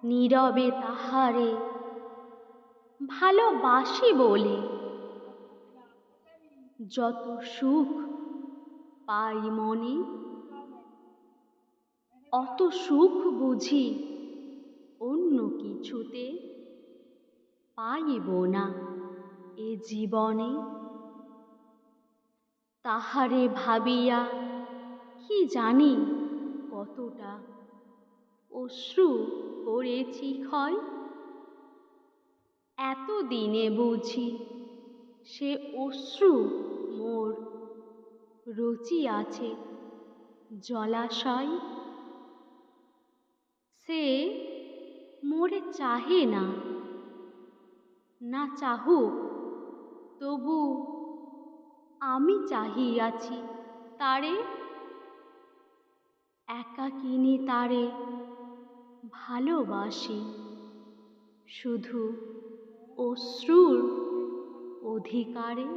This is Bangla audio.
নীরবে তাহারে ভালোবাসি বলে যত সুখ পাই মনে, অত সুখ বুঝি অন্য কিছুতে পাইব না এ জীবনে। তাহারে ভাবিয়া কি জানি কতটা অশ্রু করেছি ক্ষয়, এতদিনে বুঝি সে অশ্রু মোর রচিয়াছে জলাশয়। সে মোরে চাহে না, না চাহুক তবু আমি চাহিয়াছি তারে, একাকিনী তারে ভালোবাসি শুধু অশ্রুর অধিকারে।